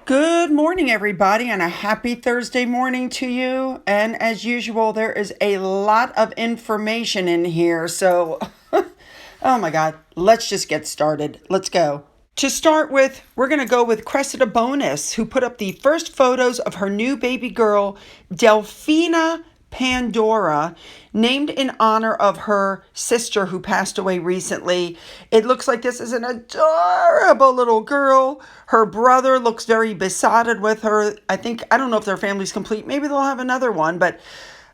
Good morning, everybody, and a happy Thursday morning to you. And as usual, there is a lot of information in here. So, oh my God, let's just get started. Let's go. To start with, we're going to go with Cressida Bonus, who put up the first photos of her new baby girl, Delina Pandora, named in honor of her sister who passed away recently. It looks like this is an adorable little girl. Her brother looks very besotted with her. I don't know if their family's complete. Maybe they'll have another one, but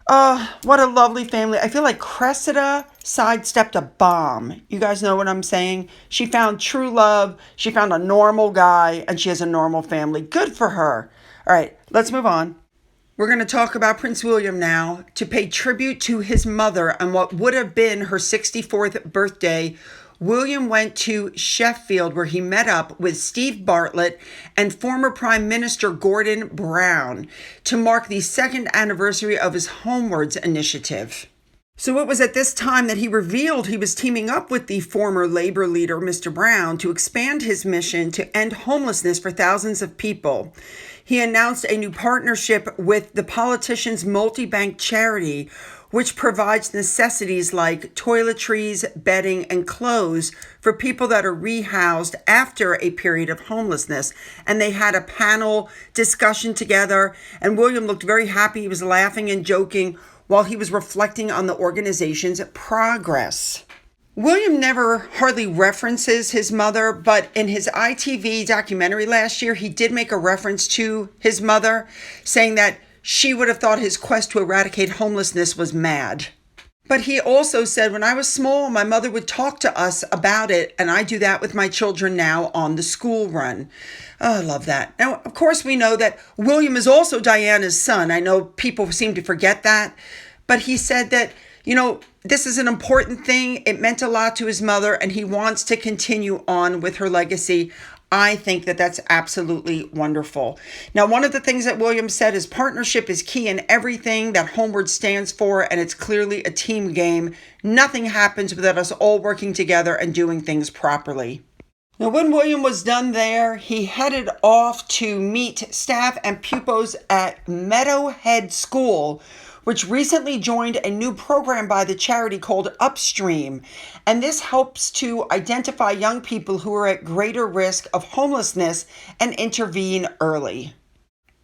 what a lovely family. I feel like Cressida sidestepped a bomb. You guys know what I'm saying? She found true love. She found a normal guy, and she has a normal family. Good for her. All right, let's move on. We're going to talk about Prince William now. To pay tribute to his mother on what would have been her 64th birthday, William went to Sheffield, where he met up with Steve Bartlett and former Prime Minister Gordon Brown to mark the second anniversary of his Homewards initiative. So it was at this time that he revealed he was teaming up with the former Labour leader, Mr. Brown, to expand his mission to end homelessness for thousands of people. He announced a new partnership with the politician's multi-bank charity, which provides necessities like toiletries, bedding, and clothes for people that are rehoused after a period of homelessness. And they had a panel discussion together, and William looked very happy. He was laughing and joking while he was reflecting on the organization's progress. William never hardly references his mother, but in his ITV documentary last year, he did make a reference to his mother, saying that she would have thought his quest to eradicate homelessness was mad. But he also said, when I was small, my mother would talk to us about it, and I do that with my children now on the school run. Oh, I love that. Now, of course, we know that William is also Diana's son. I know people seem to forget that, but he said that, this is an important thing. It meant a lot to his mother, and he wants to continue on with her legacy. I think that that's absolutely wonderful. Now, one of the things that William said is partnership is key in everything that Homeward stands for, and it's clearly a team game. Nothing happens without us all working together and doing things properly. Now, when William was done there, he headed off to meet staff and pupils at Meadowhead School, which recently joined a new program by the charity called Upstream. And this helps to identify young people who are at greater risk of homelessness and intervene early.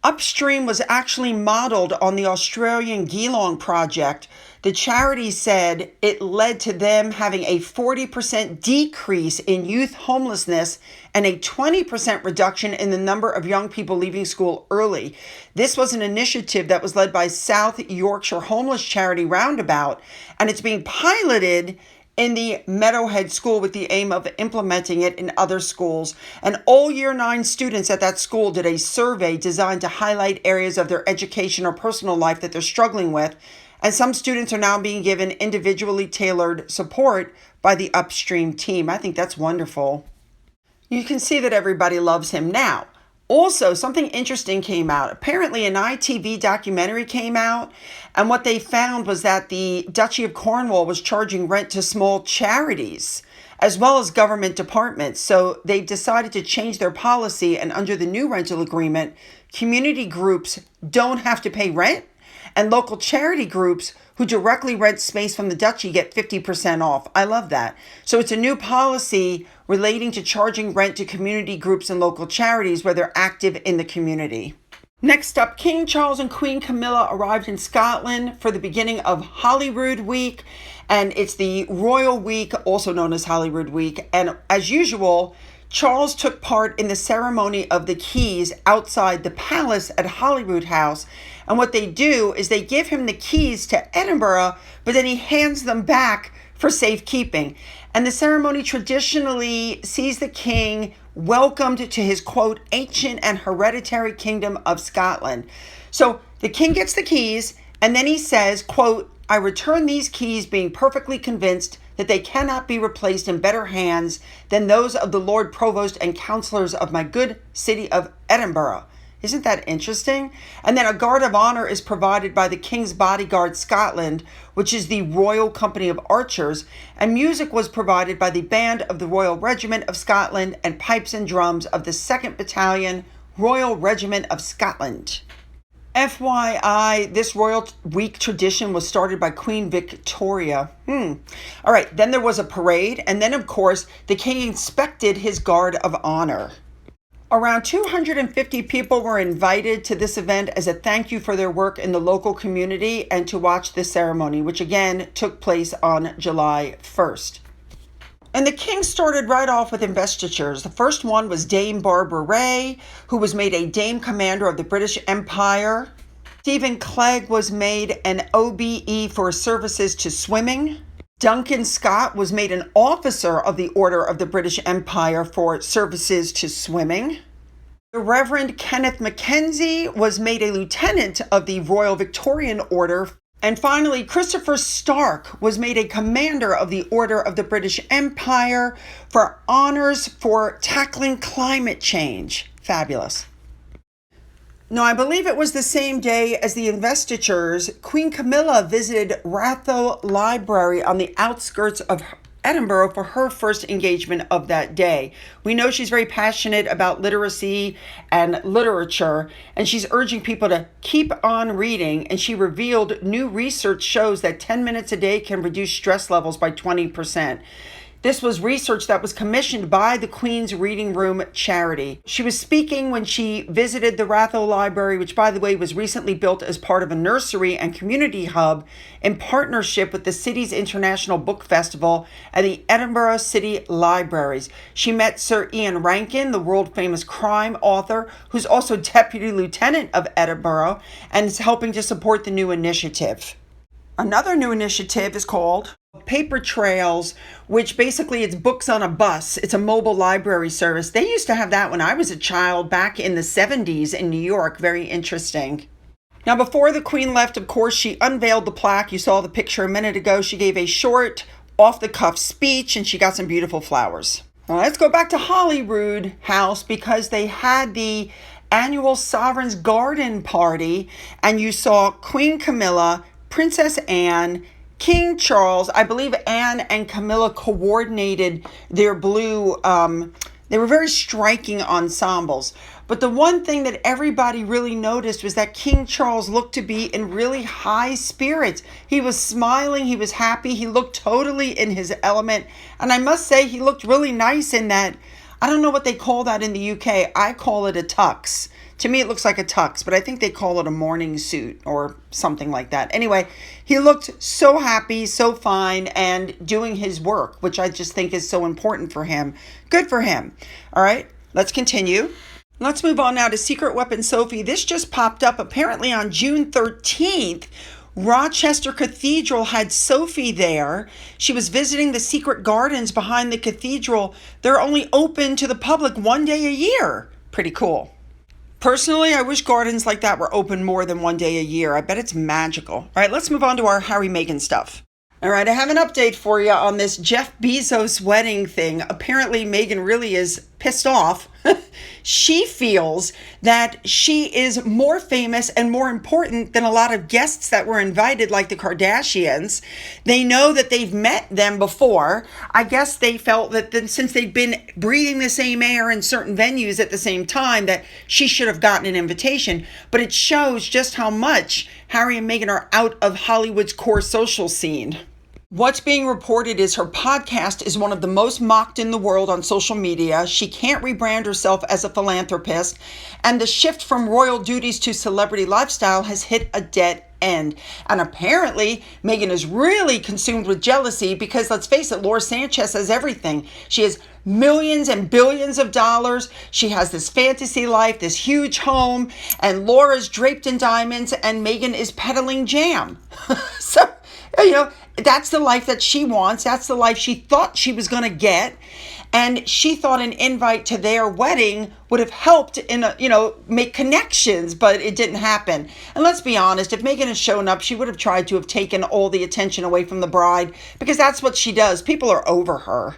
Upstream was actually modeled on the Australian Geelong project. The charity said it led to them having a 40% decrease in youth homelessness and a 20% reduction in the number of young people leaving school early. This was an initiative that was led by South Yorkshire homeless charity Roundabout, and it's being piloted in the Meadowhead School with the aim of implementing it in other schools. And all Year 9 students at that school did a survey designed to highlight areas of their education or personal life that they're struggling with. And some students are now being given individually tailored support by the Upstream team. I think that's wonderful. You can see that everybody loves him now. Also, something interesting came out. Apparently, an ITV documentary came out, and what they found was that the Duchy of Cornwall was charging rent to small charities, as well as government departments. So they decided to change their policy, and under the new rental agreement, community groups don't have to pay rent, and local charity groups who directly rent space from the Duchy get 50% off. I love that. So it's a new policy relating to charging rent to community groups and local charities where they're active in the community. Next up, King Charles and Queen Camilla arrived in Scotland for the beginning of Holyrood Week, and it's the Royal Week, also known as Holyrood Week. And as usual, Charles took part in the ceremony of the keys outside the palace at Holyrood House. And what they do is they give him the keys to Edinburgh, but then he hands them back for safekeeping. And the ceremony traditionally sees the king welcomed to his, quote, ancient and hereditary kingdom of Scotland. So the king gets the keys, and then he says, quote, I return these keys being perfectly convinced that they cannot be replaced in better hands than those of the Lord Provost and councillors of my good city of Edinburgh. Isn't that interesting? And then a guard of honor is provided by the King's Bodyguard Scotland, which is the Royal Company of Archers, and music was provided by the Band of the Royal Regiment of Scotland and pipes and drums of the 2nd Battalion Royal Regiment of Scotland. FYI, this Royal Week tradition was started by Queen Victoria. All right, then there was a parade, and then, of course, the king inspected his guard of honor. Around 250 people were invited to this event as a thank you for their work in the local community and to watch the ceremony, which again took place on July 1st. And the king started right off with investitures. The first one was Dame Barbara Rae, who was made a Dame Commander of the British Empire. Stephen Clegg was made an OBE for services to swimming. Duncan Scott was made an officer of the Order of the British Empire for services to swimming. The Reverend Kenneth Mackenzie was made a lieutenant of the Royal Victorian Order. And finally, Christopher Stark was made a commander of the Order of the British Empire for honors for tackling climate change. Fabulous. Now, I believe it was the same day as the investitures, Queen Camilla visited Ratho Library on the outskirts of Edinburgh for her first engagement of that day. We know she's very passionate about literacy and literature, and she's urging people to keep on reading, and she revealed new research shows that 10 minutes a day can reduce stress levels by 20%. This was research that was commissioned by the Queen's Reading Room charity. She was speaking when she visited the Ratho Library, which, by the way, was recently built as part of a nursery and community hub in partnership with the city's International Book Festival and the Edinburgh City Libraries. She met Sir Ian Rankin, the world-famous crime author, who's also Deputy Lieutenant of Edinburgh, and is helping to support the new initiative. Another new initiative is called Paper Trails, which basically it's books on a bus. It's a mobile library service. They used to have that when I was a child back in the 70s in New York. Very interesting. Now, before the Queen left, of course, she unveiled the plaque. You saw the picture a minute ago. She gave a short, off-the-cuff speech, and she got some beautiful flowers. Now, let's go back to Holyrood House because they had the annual Sovereign's Garden Party, and you saw Queen Camilla, Princess Anne, King Charles. I believe Anne and Camilla coordinated their blue, they were very striking ensembles. But the one thing that everybody really noticed was that King Charles looked to be in really high spirits. He was smiling, he was happy, he looked totally in his element. And I must say, he looked really nice in that, I don't know what they call that in the UK. I call it a tux. To me, it looks like a tux, but I think they call it a morning suit or something like that. Anyway, he looked so happy, so fine, and doing his work, which I just think is so important for him. Good for him. All right, let's continue. Let's move on now to Secret Weapon Sophie. This just popped up apparently on June 13th. Rochester Cathedral had Sophie there. She was visiting the secret gardens behind the cathedral. They're only open to the public one day a year. Pretty cool. Personally, I wish gardens like that were open more than one day a year. I bet it's magical. All right, let's move on to our Harry-Meghan stuff. All right, I have an update for you on this Jeff Bezos wedding thing. Apparently, Meghan really is pissed off. She feels that she is more famous and more important than a lot of guests that were invited, like the Kardashians. They know that they've met them before. I guess they felt that since they'd been breathing the same air in certain venues at the same time, that she should have gotten an invitation. But it shows just how much Harry and Meghan are out of Hollywood's core social scene. What's being reported is her podcast is one of the most mocked in the world on social media. She can't rebrand herself as a philanthropist, and the shift from royal duties to celebrity lifestyle has hit a dead end. And apparently, Meghan is really consumed with jealousy because, let's face it, Laura Sanchez has everything. She has millions and billions of dollars. She has this fantasy life, this huge home, and Laura's draped in diamonds, and Meghan is peddling jam. So, you know, that's the life that she wants. That's the life she thought she was going to get. And she thought an invite to their wedding would have helped make connections, but it didn't happen. And let's be honest, if Meghan had shown up, she would have tried to have taken all the attention away from the bride, because that's what she does. People are over her.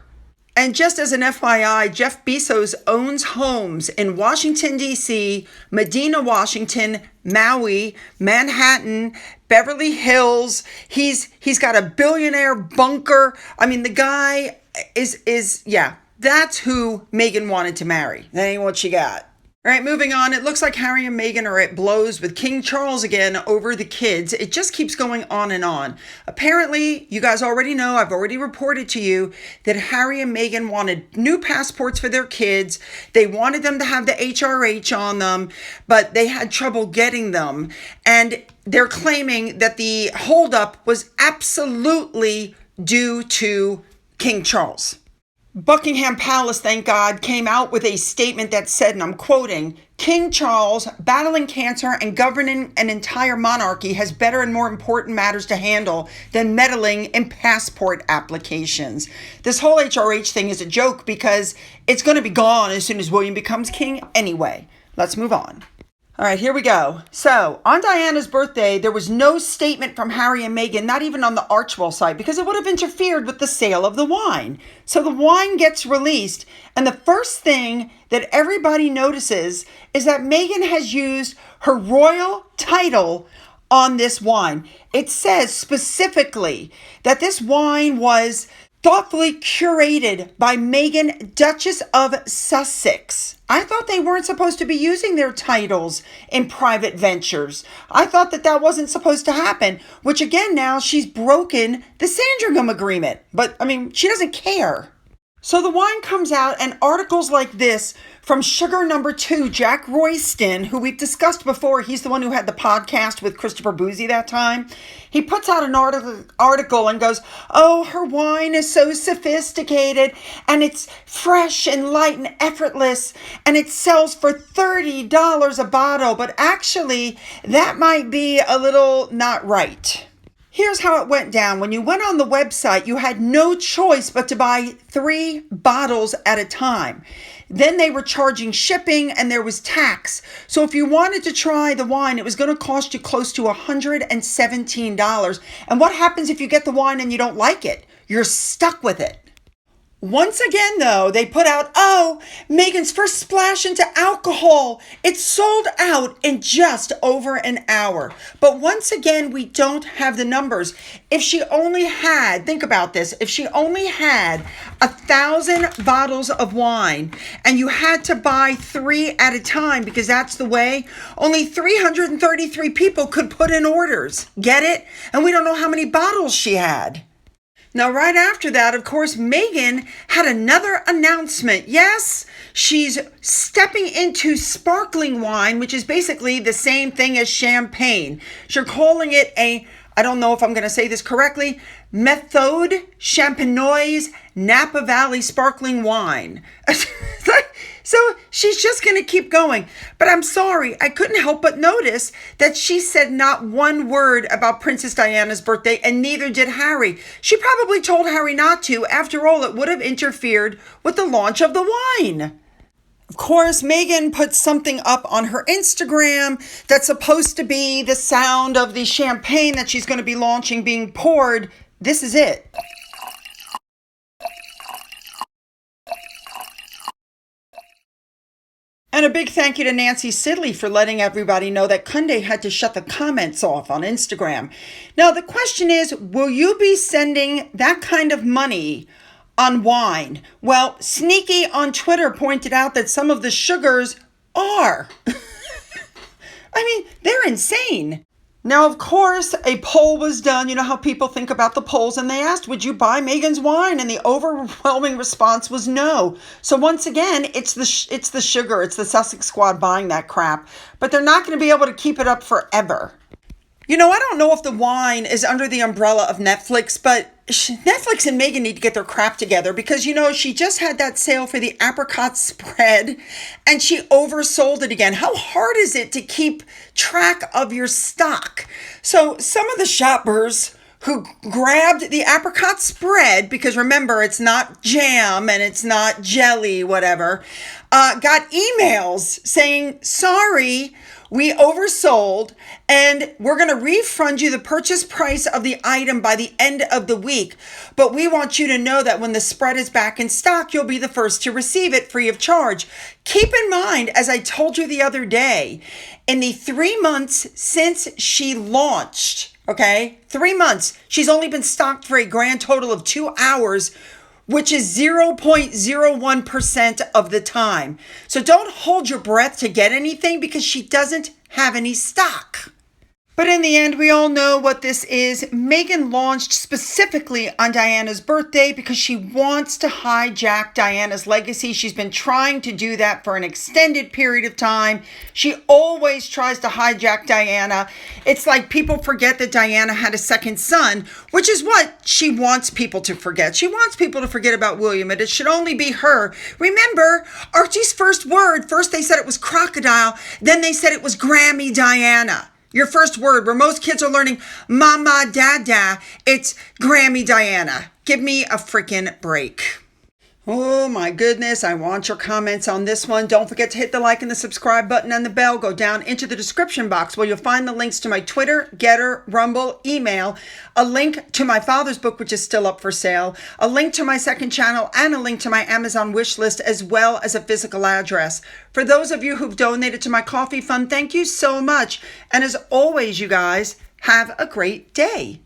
And just as an FYI, Jeff Bezos owns homes in Washington, D.C., Medina, Washington, Maui, Manhattan, Beverly Hills. He's got a billionaire bunker. I mean, the guy is that's who Meghan wanted to marry. That ain't what she got. All right, moving on. It looks like Harry and Meghan are at blows with King Charles again over the kids. It just keeps going on and on. Apparently, you guys already know, I've already reported to you that Harry and Meghan wanted new passports for their kids. They wanted them to have the HRH on them, but they had trouble getting them. And they're claiming that the holdup was absolutely due to King Charles. Buckingham Palace, thank God, came out with a statement that said, and I'm quoting, King Charles, battling cancer and governing an entire monarchy, has better and more important matters to handle than meddling in passport applications. This whole HRH thing is a joke because it's going to be gone as soon as William becomes king anyway. Let's move on. All right, here we go. So, on Diana's birthday, there was no statement from Harry and Meghan, not even on the Archewell site, because it would have interfered with the sale of the wine. So the wine gets released, and the first thing that everybody notices is that Meghan has used her royal title on this wine. It says specifically that this wine was thoughtfully curated by Meghan, Duchess of Sussex. I thought they weren't supposed to be using their titles in private ventures. I thought that wasn't supposed to happen, which again, now she's broken the Sandringham agreement. But I mean, she doesn't care. So the wine comes out, and articles like this from Sugar Number 2, Jack Royston, who we've discussed before. He's the one who had the podcast with Christopher Boozy that time. He puts out an article and goes, oh, her wine is so sophisticated, and it's fresh and light and effortless, and it sells for $30 a bottle. But actually, that might be a little not right. Here's how it went down. When you went on the website, you had no choice but to buy 3 bottles at a time. Then they were charging shipping, and there was tax. So if you wanted to try the wine, it was going to cost you close to $117. And what happens if you get the wine and you don't like it? You're stuck with it. Once again, though, they put out, oh, Meghan's first splash into alcohol. It's sold out in just over an hour. But once again, we don't have the numbers. If she only had, think about this, if she only had 1,000 bottles of wine and you had to buy 3 at a time because that's the way, only 333 people could put in orders. Get it? And we don't know how many bottles she had. Now, right after that, of course, Meghan had another announcement. Yes, she's stepping into sparkling wine, which is basically the same thing as champagne. She's calling it I don't know if I'm going to say this correctly, Méthode Champenoise Napa Valley Sparkling Wine. So she's just going to keep going. But I'm sorry, I couldn't help but notice that she said not one word about Princess Diana's birthday, and neither did Harry. She probably told Harry not to. After all, it would have interfered with the launch of the wine. Of course, Meghan put something up on her Instagram that's supposed to be the sound of the champagne that she's going to be launching being poured. This is it. And a big thank you to Nancy Sidley for letting everybody know that Kunde had to shut the comments off on Instagram. Now, the question is, will you be sending that kind of money on wine? Well, Sneaky on Twitter pointed out that some of the sugars are. I mean, they're insane. Now, of course, a poll was done. You know how people think about the polls, and they asked, would you buy Meghan's wine? And the overwhelming response was no. So once again, it's the sugar. It's the Sussex squad buying that crap. But they're not going to be able to keep it up forever. You know, I don't know if the wine is under the umbrella of Netflix, but Netflix and Meghan need to get their crap together because, you know, she just had that sale for the apricot spread and she oversold it again. How hard is it to keep track of your stock? So some of the shoppers who grabbed the apricot spread, because remember, it's not jam and it's not jelly, whatever, got emails saying, sorry, we oversold, and we're going to refund you the purchase price of the item by the end of the week. But we want you to know that when the spread is back in stock, you'll be the first to receive it free of charge. Keep in mind, as I told you the other day, in the 3 months since she launched, okay, 3 months, she's only been stocked for a grand total of 2 hours which is 0.01% of the time. So don't hold your breath to get anything because she doesn't have any stock. But in the end, we all know what this is. Meghan launched specifically on Diana's birthday because she wants to hijack Diana's legacy. She's been trying to do that for an extended period of time. She always tries to hijack Diana. It's like people forget that Diana had a second son, which is what she wants people to forget. She wants people to forget about William, and it should only be her. Remember, Archie's first word, first they said it was crocodile, then they said it was Grammy Diana. Your first word, where most kids are learning mama, dada, it's Grammy Diana. Give me a freaking break. Oh my goodness, I want your comments on this one. Don't forget to hit the like and the subscribe button and the bell. Go down into the description box where you'll find the links to my Twitter, Gettr, Rumble, email, a link to my father's book, which is still up for sale, a link to my second channel, and a link to my Amazon wish list, as well as a physical address. For those of you who've donated to my coffee fund, thank you so much. And as always, you guys, have a great day.